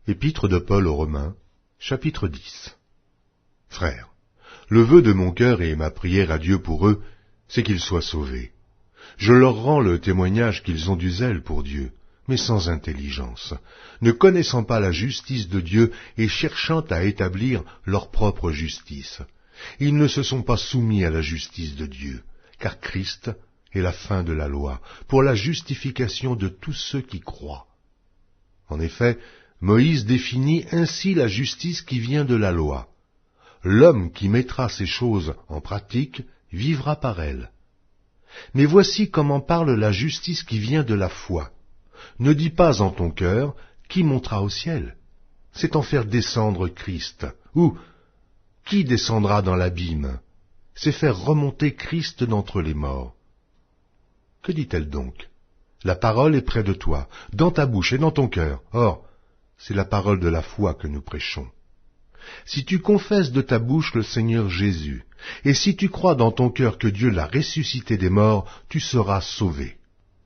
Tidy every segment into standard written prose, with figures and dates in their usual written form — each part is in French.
Épître de Paul aux Romains, chapitre 10. Frères, le vœu de mon cœur et ma prière à Dieu pour eux, c'est qu'ils soient sauvés. Je leur rends le témoignage qu'ils ont du zèle pour Dieu, mais sans intelligence, ne connaissant pas la justice de Dieu et cherchant à établir leur propre justice. Ils ne se sont pas soumis à la justice de Dieu, car Christ est la fin de la loi, pour la justification de tous ceux qui croient. En effet, Moïse définit ainsi la justice qui vient de la loi. L'homme qui mettra ces choses en pratique vivra par elles. Mais voici comment parle la justice qui vient de la foi. Ne dis pas en ton cœur, qui montera au ciel? C'est en faire descendre Christ. Ou, qui descendra dans l'abîme? C'est faire remonter Christ d'entre les morts. Que dit-elle donc? La parole est près de toi, dans ta bouche et dans ton cœur. Or, c'est la parole de la foi que nous prêchons. Si tu confesses de ta bouche le Seigneur Jésus, et si tu crois dans ton cœur que Dieu l'a ressuscité des morts, tu seras sauvé.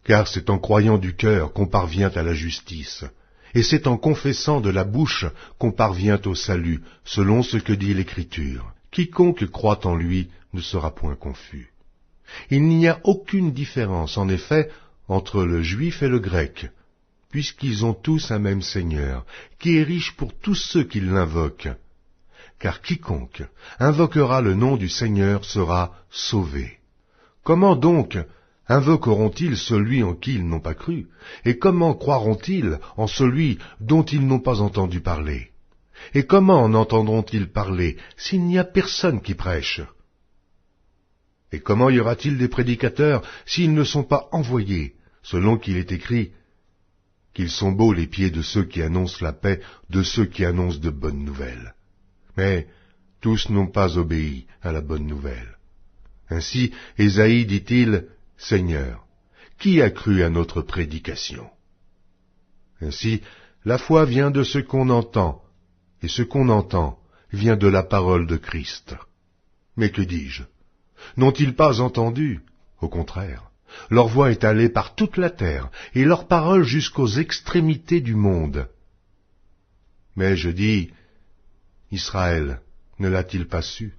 Car c'est en croyant du cœur qu'on parvient à la justice, et c'est en confessant de la bouche qu'on parvient au salut, selon ce que dit l'Écriture. Quiconque croit en lui ne sera point confus. Il n'y a aucune différence, en effet, entre le juif et le grec, puisqu'ils ont tous un même Seigneur, qui est riche pour tous ceux qui l'invoquent. Car quiconque invoquera le nom du Seigneur sera sauvé. Comment donc invoqueront-ils celui en qui ils n'ont pas cru? Et comment croiront-ils en celui dont ils n'ont pas entendu parler? Et comment en entendront-ils parler s'il n'y a personne qui prêche? Et comment y aura-t-il des prédicateurs s'ils ne sont pas envoyés, selon qu'il est écrit qu'ils sont beaux les pieds de ceux qui annoncent la paix, de ceux qui annoncent de bonnes nouvelles? Mais tous n'ont pas obéi à la bonne nouvelle. Ainsi, Ésaïe dit-il, « Seigneur, qui a cru à notre prédication ?» Ainsi, la foi vient de ce qu'on entend, et ce qu'on entend vient de la parole de Christ. Mais que dis-je? N'ont-ils pas entendu? Au contraire, leur voix est allée par toute la terre, et leur parole jusqu'aux extrémités du monde. Mais je dis, Israël ne l'a-t-il pas su?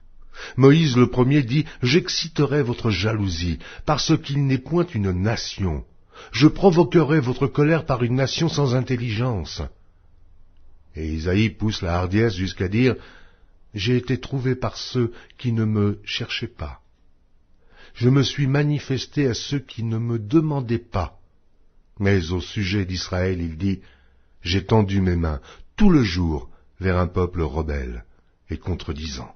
Moïse le premier dit, « J'exciterai votre jalousie, parce qu'il n'est point une nation. Je provoquerai votre colère par une nation sans intelligence. » Et Isaïe pousse la hardiesse jusqu'à dire, « J'ai été trouvé par ceux qui ne me cherchaient pas. Je me suis manifesté à ceux qui ne me demandaient pas. » Mais au sujet d'Israël, il dit, « J'ai tendu mes mains tout le jour vers un peuple rebelle et contredisant. »